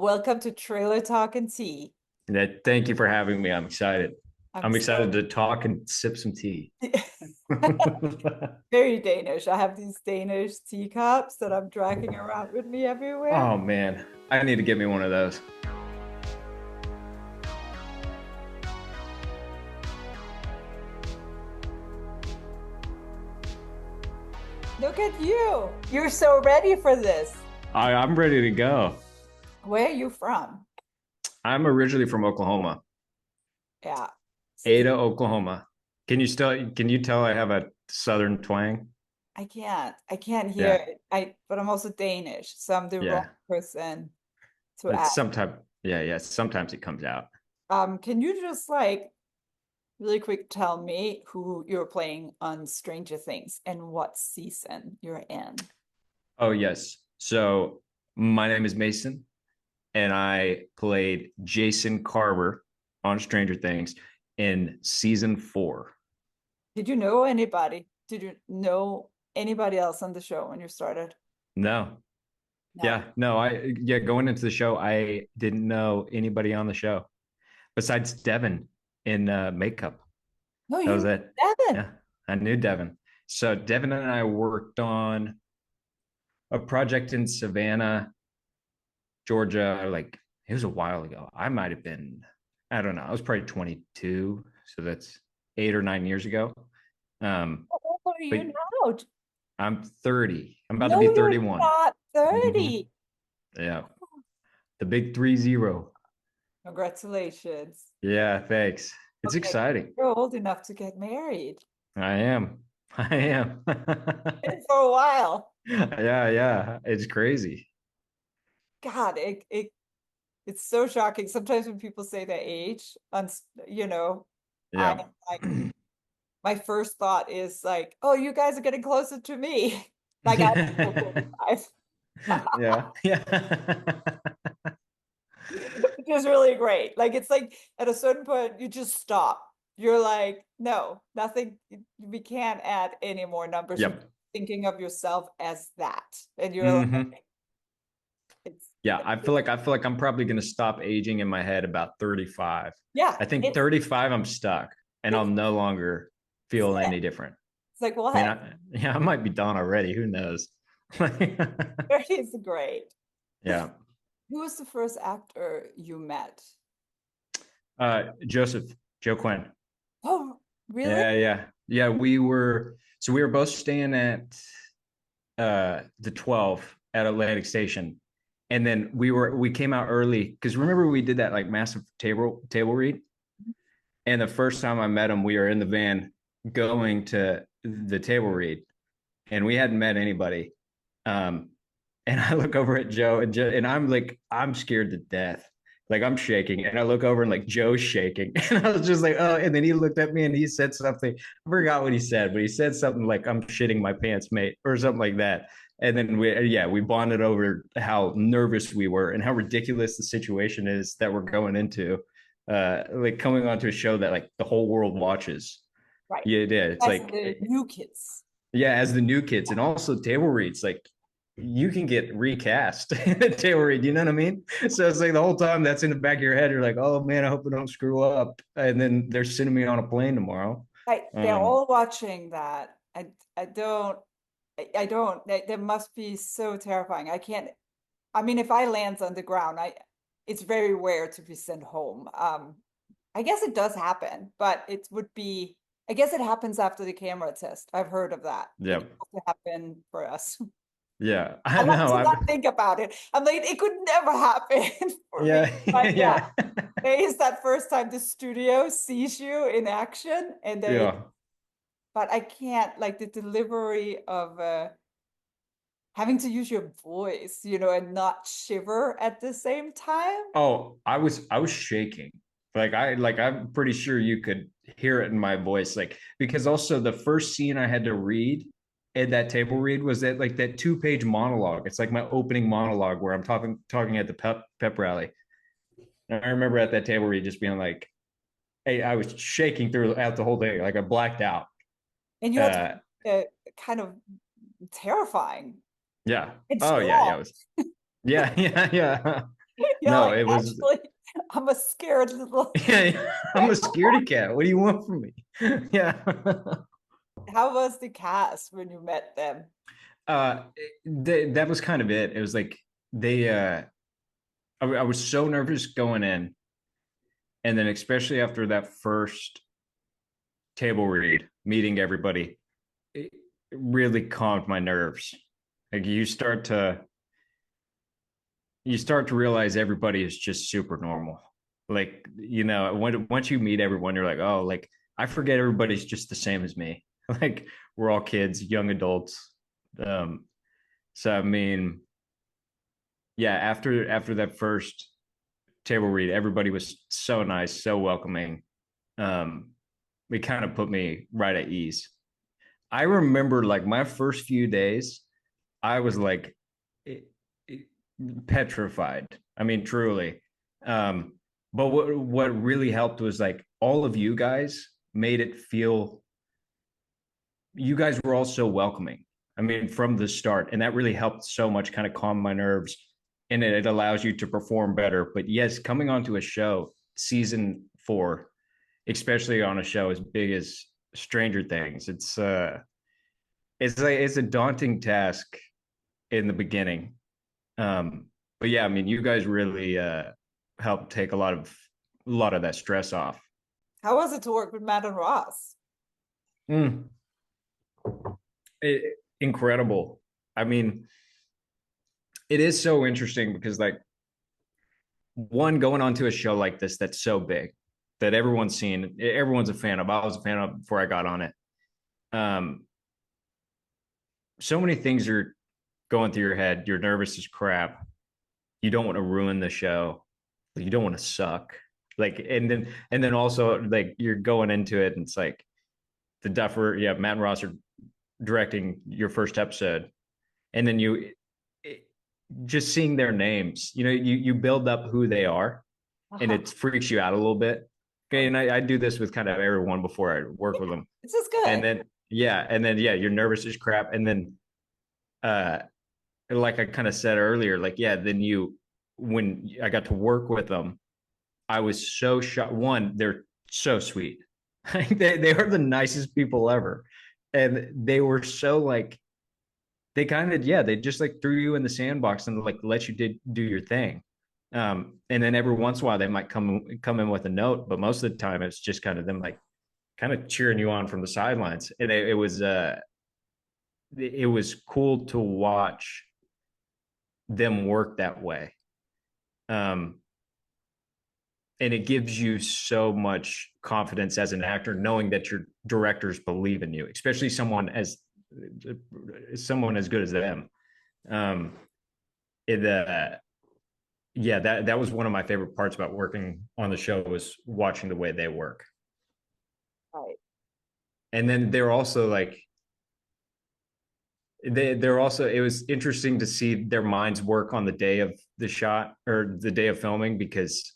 Welcome to Trailer Talk and Tea. Thank you for having me. I'm excited. I'm I'm excited so to talk and sip some tea. very Danish. I have these Danish teacups that I'm dragging around with me everywhere. Oh man, I need to get me one of those. Look at you. You're so ready for this. I'm ready to go. Where are you from? I'm originally from Oklahoma, Yeah. See, Ada, Oklahoma. Can you tell I have a southern twang? I can't hear Yeah, it. But I'm also Danish, so I'm the wrong yeah. person to It's ask. sometimes yeah. Sometimes it comes out. Can you just like really quick tell me who you're playing on Stranger Things and what season you're in? Oh yes. So my name is Mason, and I played Jason Carver on Stranger Things in season 4. Did you know anybody? Did you know anybody else on the show when you started? No, No. yeah, going into the show, I didn't know anybody on the show besides Devin in makeup. No, That you was know it. Devin. Yeah, I knew Devin. So Devin and I worked on a project in Savannah, Georgia. Like it was a while ago. I might have been, I don't know. I was probably 22, so that's 8 or 9 years ago. How old are But you now? I'm 30. I'm about to No, be you're 31. not Hmm. 30. Yeah, the big 30. Congratulations. Yeah, thanks. It's Okay, exciting. you're old enough to get married. I am. I am. Been for a while. Yeah. It's crazy. God, it's so shocking. Sometimes when people say their age, you know, I Yeah. like my first thought is like, oh, you guys are getting closer to me. Like I'm still Yeah. 45. Yeah. Which is really great. Like it's like at a certain point you just stop. You're like, no, nothing. We can't add any more numbers. You're Yep. thinking of yourself as that, and you're Hmm. like, it's Yeah, I feel like I'm probably gonna stop aging in my head about 35. yeah, I think 35 I'm stuck and I'll it's no longer it's feel it. any different. It's like I mean, what? I might be done already. Who knows? It's great. Yeah. Who was the first actor you met? Joe Quinn. Oh, really? Yeah. We were both staying at the 12 at Atlantic Station. And then we came out early because remember we did that like massive table read. And the first time I met him, we were in the van going to the table read, and we hadn't met anybody. Um, and I look over at Joe, and I'm like, I'm scared to death. Like I'm shaking, and I look over and like Joe's shaking, and I was just like, oh. And then he looked at me and he said something. I forgot what he said, but he said something like, "I'm shitting my pants, mate," or something like that. And then we bonded over how nervous we were and how ridiculous the situation is that we're going into, like coming onto a show that like the whole world watches. Right. Yeah, it is. It's As like, the new kids. yeah, as the new kids, and also table reads, like you can get recast in a table read. You know what I mean? So it's like the whole time that's in the back of your head. You're like, oh man, I hope I don't screw up. And then they're sending me on a plane tomorrow. Right. They're Um, all watching that. I don't I don't that must be so terrifying. I can't I mean if I lands on the ground, I it's very rare to be sent home. I guess it does happen, but it would be I guess it happens after the camera test. I've heard of that. It yeah, used to happen for us. yeah, I I like know. to not think about it. I'm like, it could never happen for me. Yeah, But yeah, yeah, there is that first time the studio sees you in action, and they, yeah. but I can't like the delivery of having to use your voice, and not shiver at the same time. Oh, I was shaking. I'm pretty sure you could hear it in my voice. Like because also the first scene I had to read at that table read was that like that 2-page monologue. It's like my opening monologue where I'm talking at the pep rally. And I remember at that table read just being like, hey, I was shaking throughout the whole day. Like I blacked out. And you had to Uh kind of terrifying yeah. and Oh yeah, strong. yeah. It was yeah. You're No, like, it was actually, I'm a scared little. yeah, I'm a scaredy cat. What do you want from me? Yeah. How was the cast when you met them? uh that was kind of it. It was like they I was so nervous going in, and then especially after that first table read, meeting everybody, it really calmed my nerves. Like you start to realize everybody is just super normal. Like, once you meet everyone, you're like, oh, like I forget everybody's just the same as me. Like we're all kids, young adults. Um, so I mean, yeah, after that first table read, everybody was so nice, so welcoming. Um, it kind of put me right at ease. I remember like my first few days, I was like it, it, petrified. I mean, truly. Um, but what really helped was like all of you guys made it feel. You guys were all so welcoming. I mean, from the start, and that really helped so much, kind of calm my nerves, and it allows you to perform better. But yes, coming onto a show, season 4, especially on a show as big as Stranger Things, it's a daunting task in the beginning. But yeah, I mean, you guys really helped take a lot of that stress off. How was it to work with Matt and Ross? Mm, incredible. I mean, it is so interesting because like one going onto a show like this that's so big that everyone's seen, everyone's a fan of. I was a fan of before I got on it. Um, so many things are going through your head. You're nervous as crap. You don't want to ruin the show. You don't want to suck. Like, and then also like you're going into it, and it's like the Duffer, yeah, Matt and Ross are directing your first episode, and then just seeing their names, you build up who they are, and Uh-huh. it freaks you out a little bit. Okay, Oh, and I do this with kind of everyone before I work with them, this is and good. then yeah, you're nervous as crap, and then uh, like I kind of said earlier, like yeah, then when I got to work with them, I was so shocked. One, they're so sweet. They are the nicest people ever, and they were so like they kind of yeah they just like threw you in the sandbox and like let you do your thing. And then every once in a while they might come in with a note, but most of the time it's just kind of them like kind of cheering you on from the sidelines, and it was cool to watch them work that way. Um, and it gives you so much confidence as an actor knowing that your directors believe in you, especially someone as good as them. um it Yeah, that was one of my favorite parts about working on the show, was watching the way they work. Right. And then they're also like they're also it was interesting to see their minds work on the day of the shot or the day of filming, because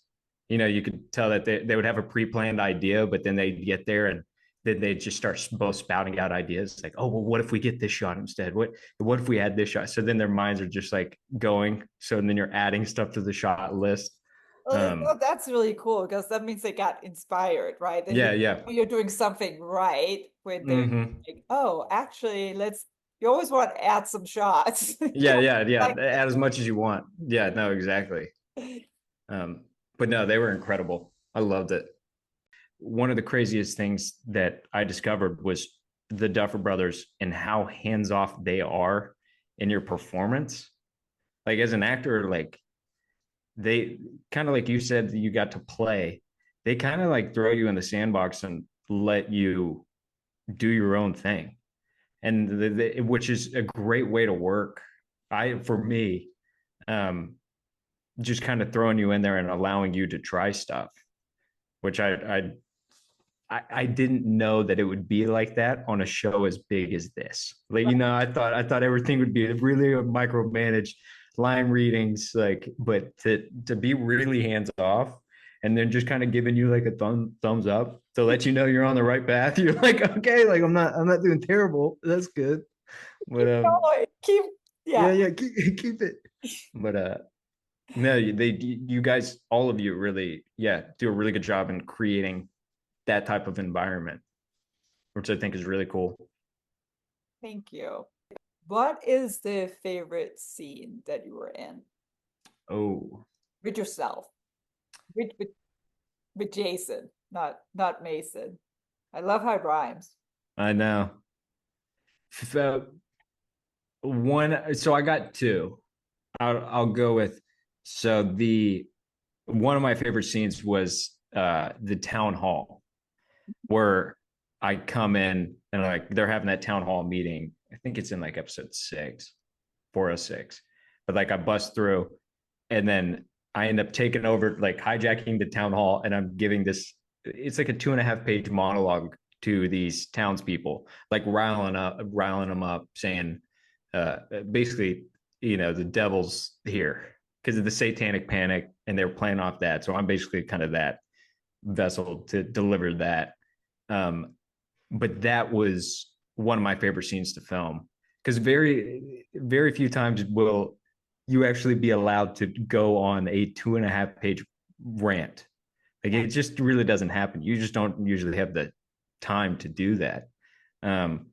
you could tell that they would have a pre-planned idea, but then they'd get there and then they'd just start both spouting out ideas like, oh well, what if we get this shot instead, what if we add this shot, so then their minds are just like going, so then you're adding stuff to the shot list. Well, um that's really cool because that means they got inspired, right? And yeah, yeah. you're doing something right when they're Hmm. like, oh, actually, let's. You always want to add some shots. Yeah, yeah, yeah, Like, add as much as you want. Yeah, no, exactly. um but no, they were incredible. I loved it. One of the craziest things that I discovered was the Duffer Brothers and how hands off they are in your performance. Like as an actor, like they kind of like you said, you got to play. They kind of like throw you in the sandbox and let you do your own thing, and which is a great way to work. For me, um, just kind of throwing you in there and allowing you to try stuff, which I didn't know that it would be like that on a show as big as this. Like, I thought everything would be really micromanaged, line readings, like, but to be really hands off and then just kind of giving you like a thumbs up to let you know you're on the right path. You're like, okay, like I'm not doing terrible. That's good. But keep going. Keep, yeah, yeah. yeah, keep it. But No, you guys, all of you really, yeah, do a really good job in creating that type of environment, which I think is really cool. Thank you. What is the favorite scene that you were in Oh, with yourself? With Jason, not Mason. I love how it rhymes. I know. So one, so I got two. I'll go with so the one of my favorite scenes was the town hall where I come in and like they're having that town hall meeting. I think it's in like episode 6, 406. But like I bust through and then I end up taking over, like hijacking the town hall, and I'm giving this. It's like a 2.5 page monologue to these townspeople, like riling them up, saying, basically, the devil's here because of the satanic panic, and they're playing off that. So I'm basically kind of that vessel to deliver that. But that was one of my favorite scenes to film because very, very few times will you actually be allowed to go on a 2.5 page rant. Like Yeah. it just really doesn't happen. You just don't usually have the time to do that. Um,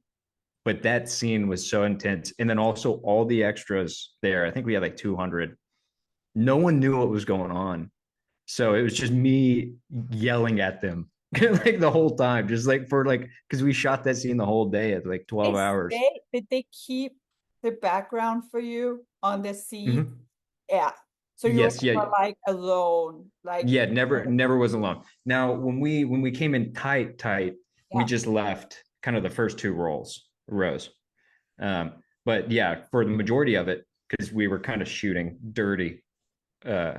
but that scene was so intense. And then also all the extras there, I think we had like 200. No one knew what was going on. So it was just me yelling at them like the whole time, just like for like, because we shot that scene the whole day at like 12 hours. Did they keep the background for you on the scene? Mm-hmm. Yeah. So you were Yes, yeah, never like alone, like yeah, never was alone. Now when we came in tight, we yeah. just left kind of the first two rows. But yeah, for the majority of it, because we were kind of shooting dirty uh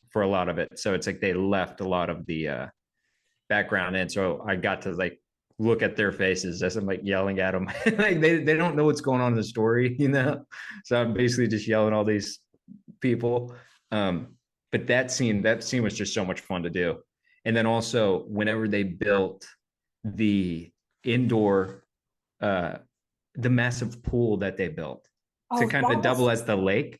for a lot of it. So it's like they left a lot of the background in. So I got to like look at their faces as I'm like yelling at them. Like they don't know what's going on in the story. So I'm basically just yelling at all these people. Um, but that scene was just so much fun to do. And then also whenever they built the indoor uh the massive pool that they built to Oh, kind that of was double as the lake,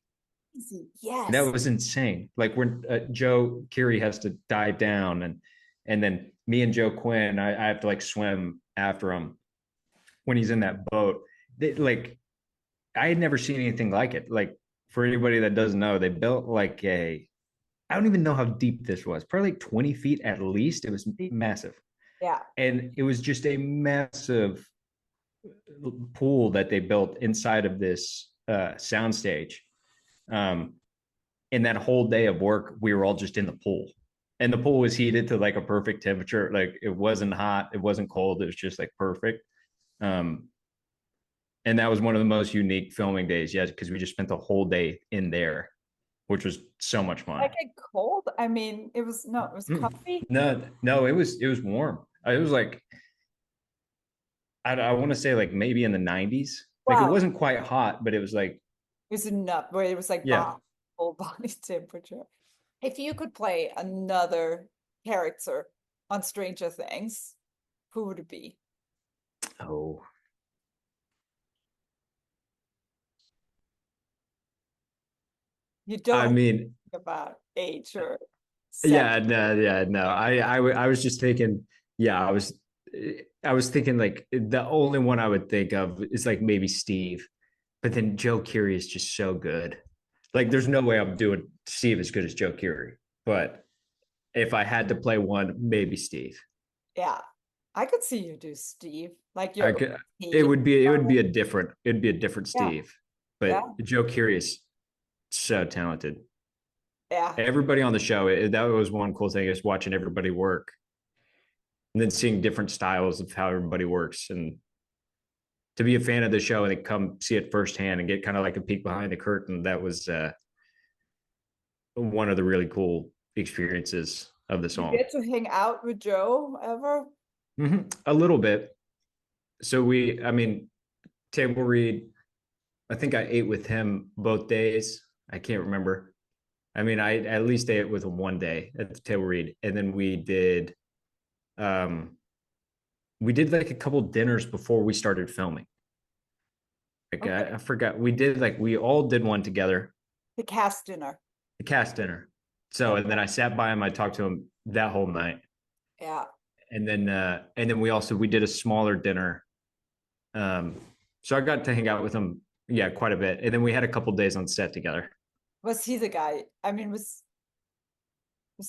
easy. that Yes. was insane. Like when Joe Keery has to dive down, and then me and Joe Quinn, I have to like swim after him when he's in that boat. Like I had never seen anything like it. Like for anybody that doesn't know, they built like I don't even know how deep this was. Probably like 20 feet at least. It was massive, Yeah. and it was just a massive pool that they built inside of this soundstage. Um, and that whole day of work, we were all just in the pool. And the pool was heated to like a perfect temperature. Like it wasn't hot, it wasn't cold, it was just like perfect. Um, and that was one of the most unique filming days, yes, because we just spent the whole day in there, which was so much fun. Like it cold. I mean, it was no, it was Mm. comfy. No, it was warm. It was like I want to say like maybe in the 90s. Like it Wow. wasn't quite hot, but it was like It was enough where it was like yeah. bomb full body temperature. If you could play another character on Stranger Things, who would it be? Oh, You don't I have to mean, think about age or sex. yeah, no. I was just thinking, yeah, I was thinking like the only one I would think of is like maybe Steve, but then Joe Keery is just so good. Like, there's no way I'm doing Steve as good as Joe Keery. But if I had to play one, maybe Steve. Yeah. I could see you do Steve, like I your could. It team. would be it would be a different it'd be a different Yeah. Steve. Yeah. But Joe Keery is so talented. Yeah. Everybody on the show, that was one cool thing is watching everybody work and then seeing different styles of how everybody works, and to be a fan of the show and then come see it firsthand and get kind of like a peek behind the curtain. That was one of the really cool experiences of the You song. get to hang out with Joe ever? A little bit. So I mean, table read. I think I ate with him both days. I can't remember. I mean, I at least ate with him one day at the table read, and then um, we did like a couple dinners before we started filming. Like Okay. I forgot we did like we all did one together. The cast dinner. the cast dinner. So and then I sat by him. I talked to him that whole night, Yeah. and then we did a smaller dinner. So I got to hang out with him, yeah, quite a bit. And then we had a couple days on set together. Was he the guy? I mean, was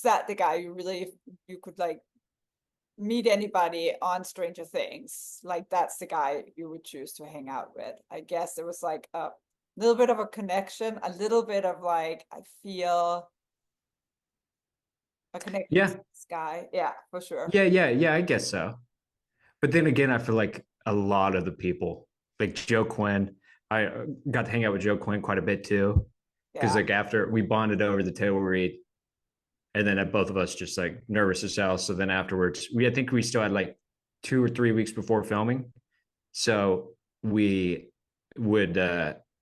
that the guy you really, if you could like meet anybody on Stranger Things, like that's the guy you would choose to hang out with? I guess there was like a little bit of a connection, a little bit of like, I feel a connection to Yeah, this guy. Yeah, for sure. yeah. I guess so. But then again, I feel like a lot of the people, like Joe Quinn, I got to hang out with Joe Quinn quite a bit too. Because Yeah. like after we bonded over the table read, and then both of us just like nervous as hell. So then afterwards, I think we still had like 2 or 3 weeks before filming. So we would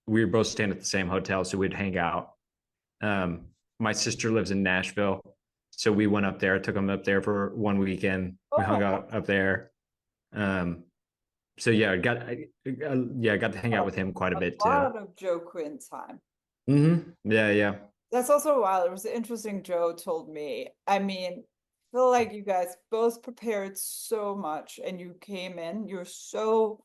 we were both staying at the same hotel, so we'd hang out. Um, my sister lives in Nashville, so we went up there. I took them up there for one weekend. We hung Oh, out up there. Um, so yeah, I got to hang out with him quite a a bit too. lot of Joe Quinn time. Yeah. That's also wild. It was interesting. Joe told me. I mean, I feel like you guys both prepared so much and you came in, you're so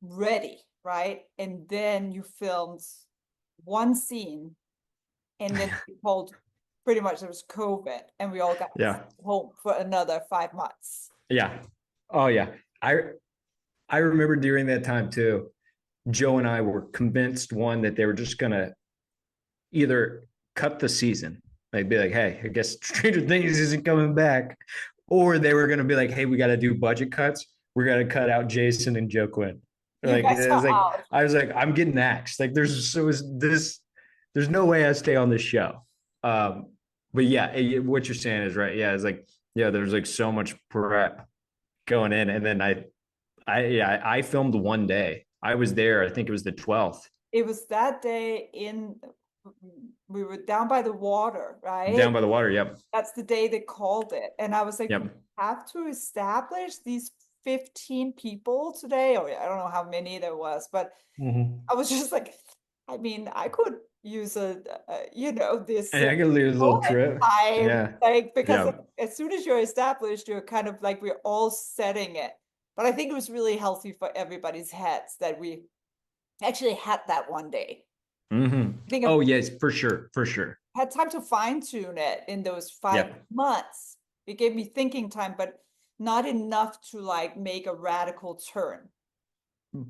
ready, right? And then you filmed one scene and then you told pretty much there was COVID and we all got Yeah. home for another 5 months. Yeah. Oh yeah. I I remember during that time too. Joe and I were convinced one that they were just gonna either cut the season, like be like, hey, I guess Stranger Things isn't coming back, or they were gonna be like, hey, we got to do budget cuts. We're gonna cut out Jason and Joe Quinn. You Like guys it was are like out. I was like, I'm getting axed. Like there's no way I stay on this show. Um, but yeah, what you're saying is right. Yeah, it's like yeah, there's like so much prep going in, and then I filmed one day. I was there. I think it was the 12th. It was that day in, we were down by the water, right? Down by the water. Yep. That's the day they called it. And I was like, we Yep. have to establish these 15 people today, or I don't know how many there was, but Mm-hmm. I was just like, I mean, I could use this Hey, I could lose a little moment trip. time, Yeah. like, because Yeah. as soon as you're established, you're kind of like, we're all setting it. But I think it was really healthy for everybody's heads that we actually had that one day. Mm-hmm. I think I Oh, yes, for sure. For sure. had time to fine tune it in those five Yep. months. It gave me thinking time, but not enough to like make a radical turn.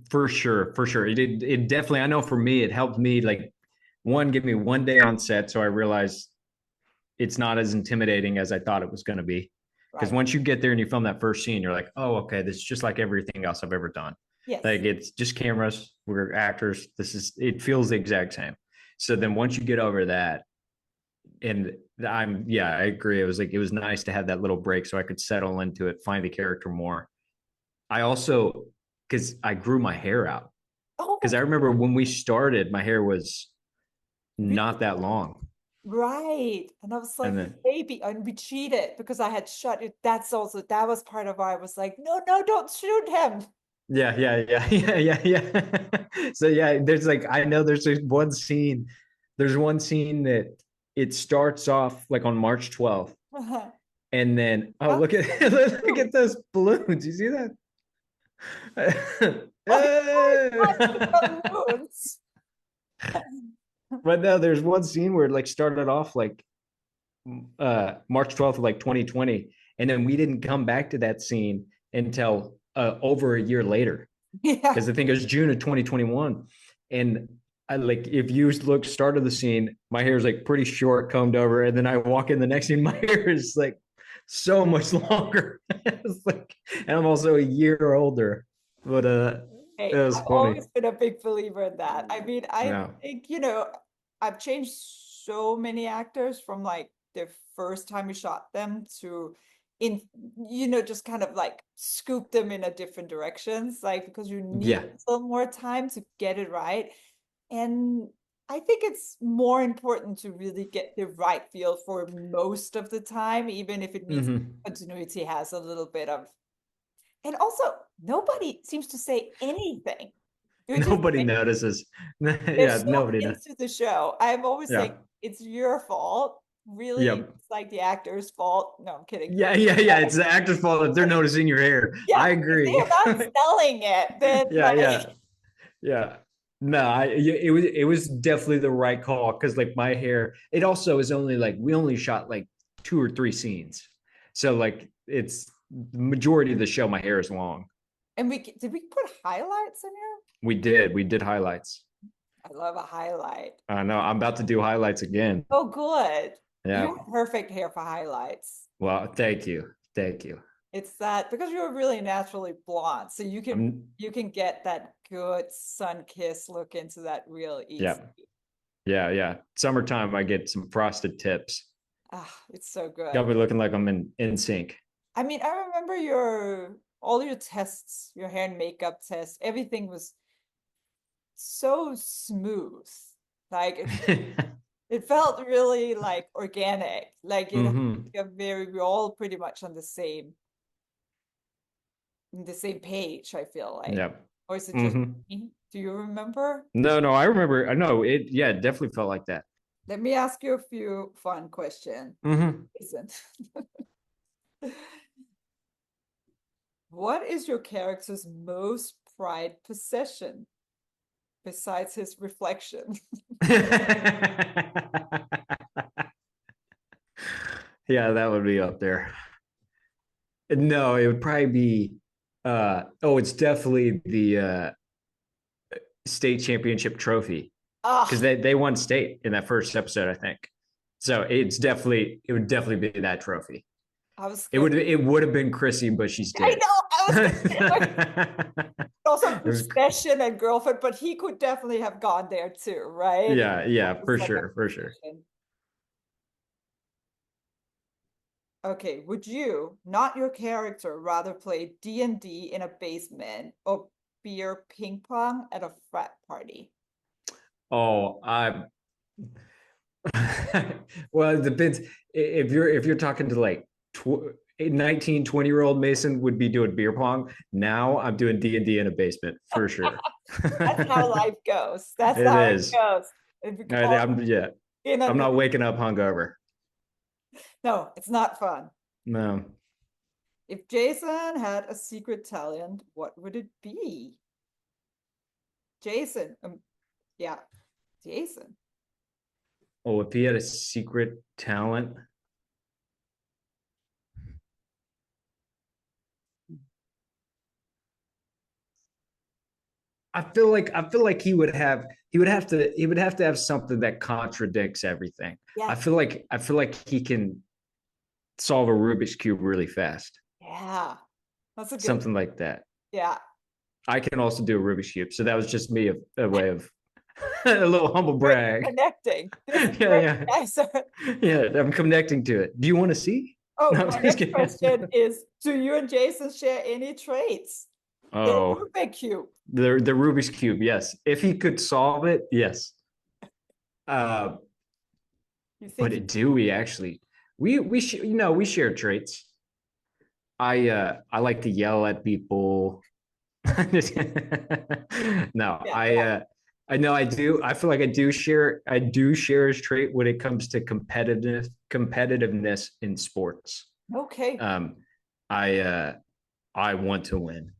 For sure. For sure. It definitely, I know for me, it helped me like one, give me one day on set. So I realized it's not as intimidating as I thought it was going to be. Because Right. once you get there and you film that first scene, you're like, oh, okay, this is just like everything else I've ever done. Yes. Like it's just cameras, we're actors. It feels the exact same. So then once you get over that, and yeah, I agree. It was nice to have that little break so I could settle into it, find the character more. I also, because I grew my hair out. Because Oh, I remember when we started, my hair was really? not that long. Right. And I was And like, then baby, and we cheated because I had shut it. That was part of why I was like, no, no, don't shoot him. yeah. So yeah, there's like I know there's one scene. There's one scene that it starts off like on March 12th, and then oh That's look at look true. at those balloons. You see that? Oh, my balloons. But no, there's one scene where it like started off like March 12th of like 2020, and then we didn't come back to that scene until over a year later. Yeah. Because I think it was June of 2021. And I like if you look start of the scene, my hair is like pretty short, combed over, and then I walk in the next scene, my hair is like so much longer. It's like, and I'm also a year older. But it Hey, was I've funny. always been a big believer in that. I mean, I Yeah. think, I've changed so many actors from like the first time we shot them to in, just kind of like scoop them in a different directions, like because you need Yeah. a little more time to get it right. And I think it's more important to really get the right feel for most of the time, even if it means Mm-hmm. continuity has a little bit of, and also nobody seems to say anything. You're just Nobody notices. they're Yeah, so nobody does. into the show. I'm always saying Yeah. it's your fault. Really, Yep. it's like the actor's fault. No, I'm kidding. Yeah. It's the actor's fault if they're noticing your hair. Yeah, I if they agree. are not selling it, then Yeah, like, yeah. No, it was definitely the right call because like my hair, it also is only like we only shot like 2 or 3 scenes, so like it's the majority of the show. My hair is long. and did we put highlights in here? We did highlights. I love a highlight. I know I'm about to do highlights again. Oh, good. Yeah. You have perfect hair for highlights. Well, thank you. It's that because you're really naturally blonde, so I'm you can get that good sun kiss look into that real easy. yeah, yeah. Summertime, I get some frosted tips. Ah, it's so Got good. me looking like I'm in sync. I mean, I remember your all your tests, your hair and makeup tests, everything was so smooth. Like it felt really like organic. Like it had Hmm. like a very we're all pretty much on the same page, I feel like. Yep. Or is it just Hmm. me? Do you remember? No, I remember. I know it. Yeah, it definitely felt like that. Let me ask you a few fun questions. Hmm. Listen. What is your character's most prized possession besides his reflection? Yeah, that would be up there. No, it would probably be it's definitely the state championship trophy because Ah, they won state in that first episode, I think. So it would definitely be that trophy. I was It gonna, would have been Chrissy, but she's I dead. know, I was gonna say like also It was, possession and girlfriend, but he could definitely have gone there too, right? yeah, It's for like a sure, for sure. possession. Okay, would you, not your character, rather play D&D in a basement or beer ping pong at a frat party? Oh, I well, it depends. If you're talking to like 19, 20-year-old Mason would be doing beer pong. Now I'm doing D&D in a basement for sure. That's how life goes. That's It how it is. goes. If you all Yeah. in I'm on the not waking up hungover. no, it's not fun. No. If Jason had a secret talent, what would it be? Jason, yeah, Jason. Oh, if he had a secret talent, I feel like he would have to have something that contradicts everything. Yeah, I feel like he can solve a Rubik's cube really fast. yeah, that's a good. Something like that. Yeah, I can also do a Rubik's cube. So that was just me a way of a little humble we're brag. connecting. This is Yeah, where yeah. you guys are. Yeah, I'm connecting to it. Do you want to see? Oh, No, I'm my just next kidding. question is: do you and Jason share any traits? The Oh, Rubik cube. the Rubik's cube. Yes, if he could solve it, yes. Uh, You think but do we actually? We share traits. I like to yell at people. No, yeah, I know I do. I feel like I do share his trait when it comes to competitiveness in sports. okay. Um, I I want to win.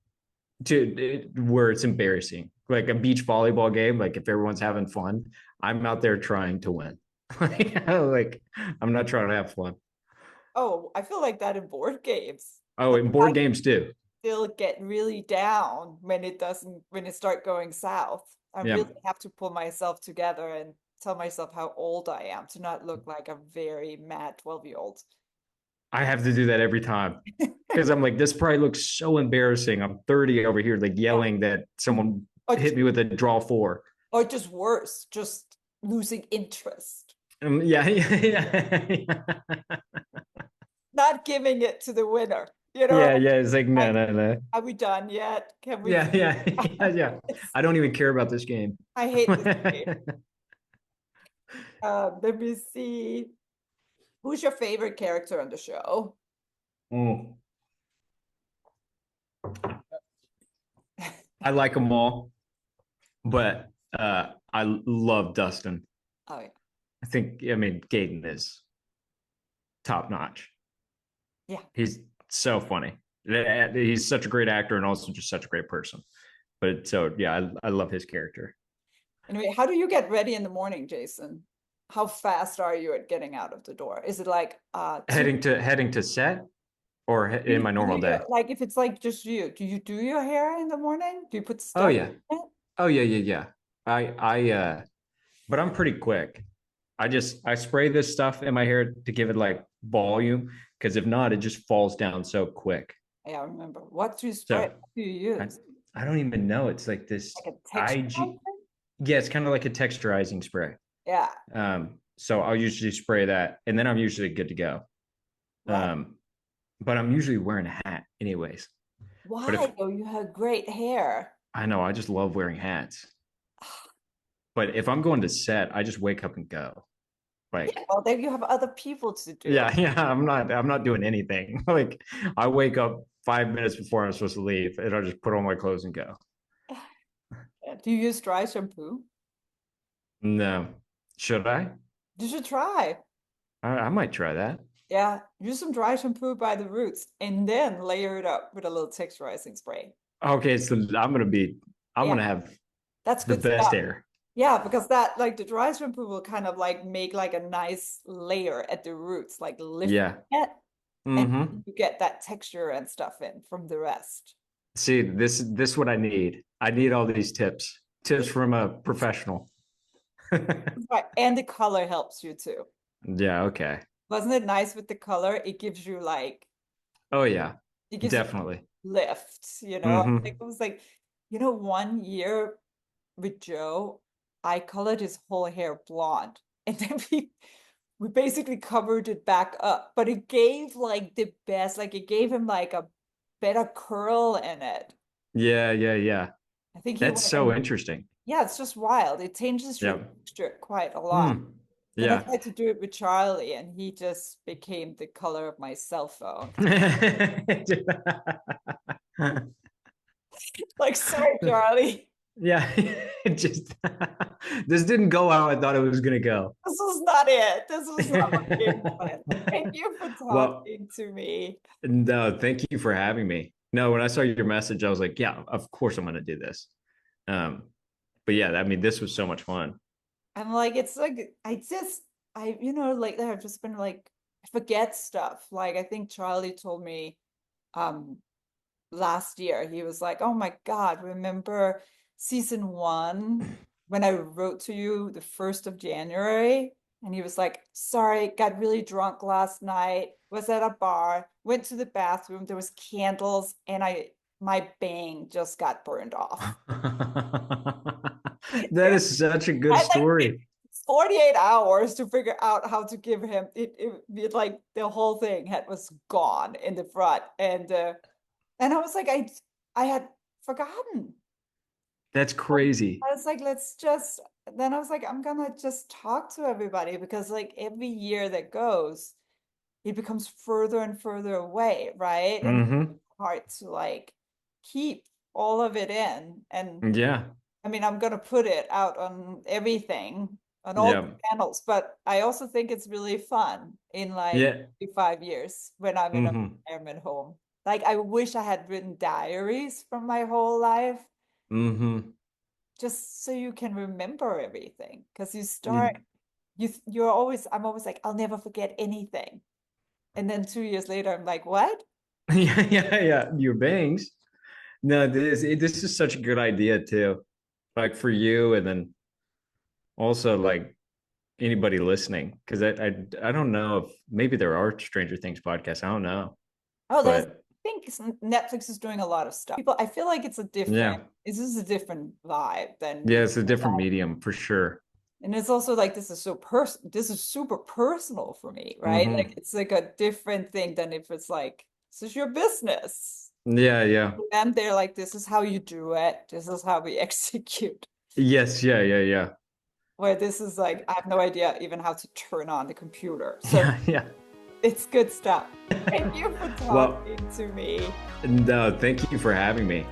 Where it's embarrassing, like a beach volleyball game. Like if everyone's having fun, I'm out there trying to win. Like I'm not trying to have fun. Oh, I feel like that in board games. Oh, Like in I board games too. still get really down when when it start going south. I Yeah, really have to pull myself together and tell myself how old I am to not look like a very mad 12-year-old. I have to do that every time because I'm like, this probably looks so embarrassing. I'm 30 over here, like Yeah. yelling that someone Or, hit me with a draw four. or just worse, just losing interest, Yeah, yeah. not giving it to the winner. You know, Yeah, yeah. It's like, no, like, no, no. are we done yet? Can we? Yeah, yeah, yeah, yeah. I don't even care about this game. I hate this game. Let me see. Who's your favorite character on the show? Mm. I like them all. but I love Dustin. Oh yeah. I mean, Gaten is top notch. Yeah. He's so funny. He's such a great actor and also just such a great person. But so yeah, I love his character. Anyway, how do you get ready in the morning, Jason? How fast are you at getting out of the door? Is it like two Heading to set or do in you my do normal day. like if it's like just you, do you do your hair in the morning? Do you put Oh stuff yeah. in it? Oh yeah, yeah, yeah. But I'm pretty quick. I spray this stuff in my hair to give it like volume because if not, it just falls down so quick. Yeah, I remember. What do you spray? So What do you I, use? I don't even know. It's like this Like a texture IG. something? Yeah, it's kind of like a texturizing spray. Yeah, So I'll usually spray that, and then I'm usually good to go. right. Um, but I'm usually wearing a hat, anyways. But if Why though? You have great hair. I know, I just love wearing hats. But if I'm going to set, I just wake up and go. Like, Yeah, well, then you have other people to do. yeah, yeah, I'm not doing anything. Like, I wake up 5 minutes before I'm supposed to leave, and I'll just put on my clothes and go. Yeah. Do you use dry shampoo? No, should I? You should try. I might try that. Yeah, use some dry shampoo by the roots and then layer it up with a little texturizing spray. Okay, so I'm Yeah, gonna have that's the good best stuff. hair. Yeah, because that like the dry shampoo will kind of like make like a nice layer at the roots, like lift Yeah. it, and Mm-hmm. you get that texture and stuff in from the rest. See, this is what I need. I need all these tips from a professional. Right, and the color helps you too. Yeah, okay. Wasn't it nice with the color? It gives you like Oh yeah, it gives you definitely. lift, you know? Like Mm-hmm. it was like, 1 year with Joe, I colored his whole hair blonde. And then we basically covered it back up, but it gave like the best, like it gave him like a better curl in it. Yeah, yeah, yeah. I think he That's went so and interesting. yeah, it's just wild. It changes your Yeah. texture quite a lot. Mm. Then I Yeah. tried to do it with Charlie, and he just became the color of my cell phone. Like, sorry, Charlie. Yeah. It just this didn't go how I thought it was gonna go. This was not it. This was not my game plan. Thank you for Well, talking to me. no, thank you for having me. No, when I saw your message, I was like, yeah, of course I'm gonna do this. Um, but yeah, I mean, this was so much fun. I'm like, it's like like I've just been like I forget stuff. Like I think Charlie told me um last year, he was like, "Oh my God, remember season one when I wrote to you the 1st of January?" And he was like, "Sorry, got really drunk last night, was at a bar, went to the bathroom, there was candles, and my bang just got burned off." That is such a I good had like story. 48 hours to figure out how to give him it like the whole thing had was gone in the front. And I was like, I had forgotten. That's crazy. I was like, let's just then I was like, I'm gonna just talk to everybody because like every year that goes, it becomes further and further away, right? And it's Mm-hmm. hard to like keep all of it in. And Yeah. I mean, I'm gonna put it out on everything, on all the Yeah. channels, but I also think it's really fun in like Yeah. 5 years when I'm in a Mm-hmm. retirement home. Like I wish I had written diaries from my whole life, Mm-hmm. just so you can remember everything. Because you start, You- I'm always like, I'll never forget anything. And then 2 years later, I'm like, what? yeah, yeah, yeah. Your bangs. No, this is such a good idea too. Like for you, and then also like anybody listening, because I don't know if maybe there are Stranger Things podcasts. I don't know, Oh, I but think Netflix is doing a lot of stuff. People, I feel like yeah, this is a different vibe than yeah, it's a different medium for sure. and it's also like this is super personal for me, right? Like Mm-hmm. it's like a different thing than if it's like this is your business. Yeah, yeah. And they're like, this is how you do it, this is how we execute. Yes, yeah, yeah, yeah. Where this is like, I have no idea even how to turn on the computer. So Yeah, yeah. it's good stuff. Thank you for Well, talking to me. no, thank you for having me.